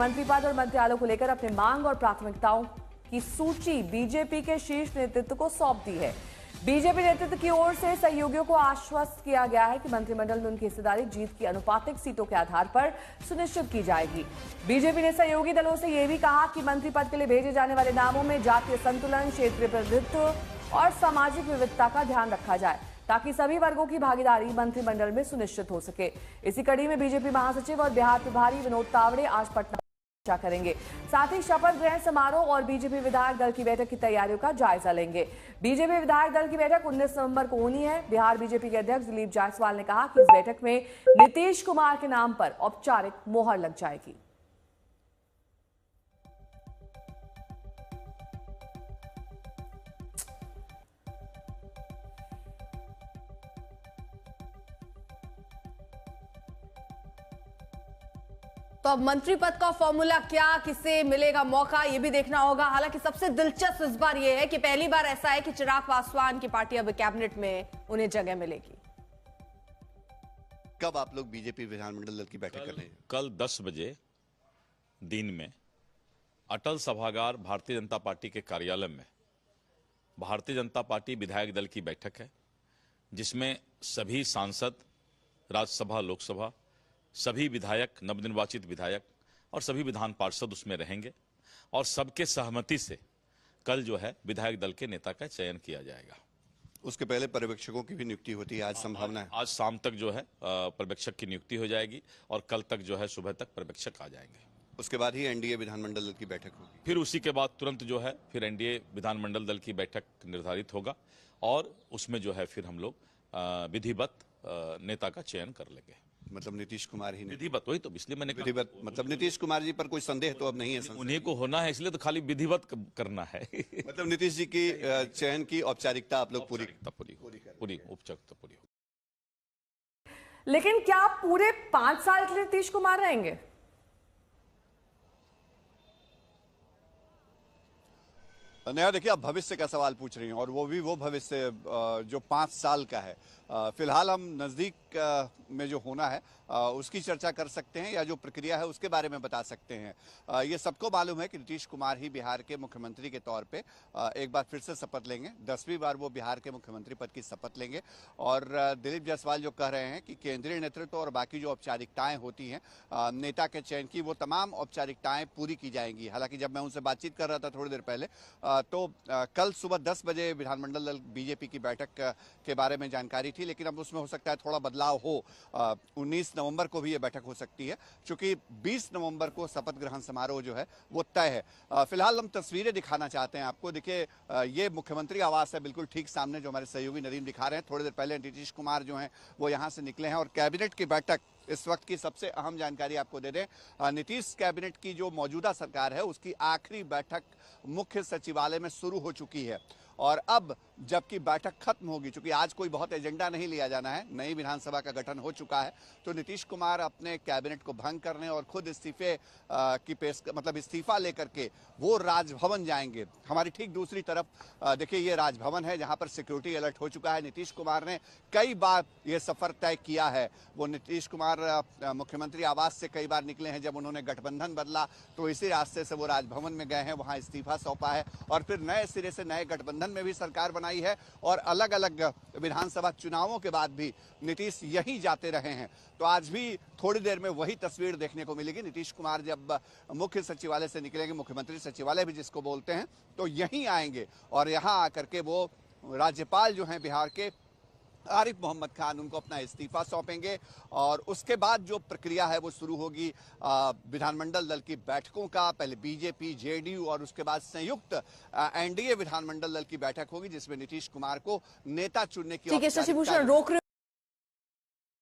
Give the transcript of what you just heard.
मंत्री पद और मंत्रालयों को लेकर अपने मांग और प्राथमिकताओं की सूची बीजेपी के शीर्ष नेतृत्व को सौंप दी है। बीजेपी नेतृत्व की ओर से सहयोगियों को आश्वस्त किया गया है कि मंत्रिमंडल में उनकी हिस्सेदारी जीत की अनुपातिक सीटों के आधार पर सुनिश्चित की जाएगी। बीजेपी ने सहयोगी दलों से यह भी कहा कि मंत्री पद के लिए भेजे जाने वाले नामों में जातीय संतुलन, क्षेत्रीय प्रतिनिधित्व और सामाजिक विविधता का ध्यान रखा जाए ताकि सभी वर्गों की भागीदारी मंत्रिमंडल में सुनिश्चित हो सके। इसी कड़ी में बीजेपी महासचिव और बिहार प्रभारी विनोद तावड़े आज पटना करेंगे। साथ ही शपथ ग्रहण समारोह और बीजेपी विधायक दल की बैठक की तैयारियों का जायजा लेंगे। बीजेपी विधायक दल की बैठक 19 नवंबर को होनी है। बिहार बीजेपी के अध्यक्ष दिलीप जायसवाल ने कहा कि इस बैठक में नीतीश कुमार के नाम पर औपचारिक मोहर लग जाएगी। तो अब मंत्री पद का फॉर्मूला क्या, किसे मिलेगा मौका, ये भी देखना होगा। हालांकि सबसे दिलचस्प इस बार ये है कि पहली बार ऐसा है कि चिराग पासवान की पार्टी अब कैबिनेट में उन्हें जगह मिलेगी। कब आप लोग बीजेपी विधानमंडल दल की बैठक कर रहे हैं? कल 10 बजे दिन में अटल सभागार भारतीय जनता पार्टी के कार्यालय में भारतीय जनता पार्टी विधायक दल की बैठक है, जिसमें सभी सांसद, राज्यसभा, लोकसभा, सभी विधायक, नवनिर्वाचित विधायक और सभी विधान पार्षद उसमें रहेंगे और सबके सहमति से कल जो है विधायक दल के नेता का चयन किया जाएगा। उसके पहले पर्यवेक्षकों की भी नियुक्ति होती है, आज संभावना है? आज शाम तक जो है पर्यवेक्षक की नियुक्ति हो जाएगी और कल तक जो है सुबह तक पर्यवेक्षक आ जाएंगे। उसके बाद ही एनडीए विधानमंडल दल की बैठक होगी। फिर उसी के बाद तुरंत जो है फिर एनडीए विधानमंडल दल की बैठक निर्धारित होगा और उसमें जो है फिर हम लोग विधिवत नेता का चयन कर लेंगे। मतलब नीतीश कुमार ही विधिवत, वही तो इसलिए मैंने विधिवत, मतलब नीतीश कुमार जी पर कोई संदेह तो अब नहीं है? उन्हीं को होना है, इसलिए तो खाली विधिवत करना है। मतलब नीतीश जी की चयन की औपचारिकता आप लोग पूरी औपचारिकता पूरी। लेकिन क्या पूरे 5 साल के लिए नीतीश कुमार रहेंगे? नया, देखिए, आप भविष्य का सवाल पूछ रही हैं और वो भी वो भविष्य जो 5 साल का है। फिलहाल हम नज़दीक में जो होना है उसकी चर्चा कर सकते हैं या जो प्रक्रिया है उसके बारे में बता सकते हैं। ये सबको मालूम है कि नीतीश कुमार ही बिहार के मुख्यमंत्री के तौर पे एक बार फिर से शपथ लेंगे। 10वीं बार वो बिहार के मुख्यमंत्री पद की शपथ लेंगे और दिलीप जायसवाल जो कह रहे हैं कि केंद्रीय नेतृत्व और बाकी जो औपचारिकताएं होती हैं नेता के चयन की, वो तमाम औपचारिकताएं पूरी की जाएंगी। हालांकि जब मैं उनसे बातचीत कर रहा था थोड़ी देर पहले तो कल सुबह 10 बजे विधानमंडल दल बीजेपी की बैठक के बारे में जानकारी थी, लेकिन अब उसमें हो सकता है थोड़ा बदलाव हो। 19 नवंबर को भी ये बैठक हो सकती है, क्योंकि 20 नवंबर को शपथ ग्रहण समारोह जो है वो तय है। फिलहाल हम तस्वीरें दिखाना चाहते हैं आपको। देखिए, ये मुख्यमंत्री आवास है, बिल्कुल ठीक सामने, जो हमारे सहयोगी नदीम दिखा रहे हैं। थोड़ी देर पहले नीतीश कुमार जो हैं वो यहाँ से निकले हैं और कैबिनेट की बैठक, इस वक्त की सबसे अहम जानकारी आपको दे दें, नीतीश कैबिनेट की जो मौजूदा सरकार है उसकी आखिरी बैठक मुख्य सचिवालय में शुरू हो चुकी है और अब जबकि बैठक खत्म होगी, चूंकि आज कोई बहुत एजेंडा नहीं लिया जाना है, नई विधानसभा का गठन हो चुका है, तो नीतीश कुमार अपने कैबिनेट को भंग करने और खुद इस्तीफे की मतलब इस्तीफा लेकर के वो राजभवन जाएंगे। हमारी ठीक दूसरी तरफ देखिए, ये राजभवन है जहां पर सिक्योरिटी अलर्ट हो चुका है। नीतीश कुमार ने कई बार ये सफर तय किया है। वो नीतीश कुमार मुख्यमंत्री आवास से कई बार निकले हैं। जब उन्होंने गठबंधन बदला तो इसी रास्ते से वो राजभवन में गए हैं, वहां इस्तीफा सौंपा है और फिर नए सिरे से नए गठबंधन में भी सरकार बनाई है और अलग अलग विधानसभा चुनावों के बाद भी नीतीश यहीं जाते रहे हैं। तो आज भी थोड़ी देर में वही तस्वीर देखने को मिलेगी। नीतीश कुमार जब मुख्य सचिवालय से निकलेंगे, मुख्यमंत्री सचिवालय भी जिसको बोलते हैं, तो यहीं आएंगे और यहां आकर के वो राज्यपाल जो हैं बिहार के, आरिफ मोहम्मद खान, उनको अपना इस्तीफा सौंपेंगे और उसके बाद जो प्रक्रिया है वो शुरू होगी विधानमंडल दल की बैठकों का। पहले बीजेपी, जेडीयू और उसके बाद संयुक्त एनडीए विधानमंडल दल की बैठक होगी, जिसमें नीतीश कुमार को नेता चुनने की। ठीक है शशि भूषण, रोक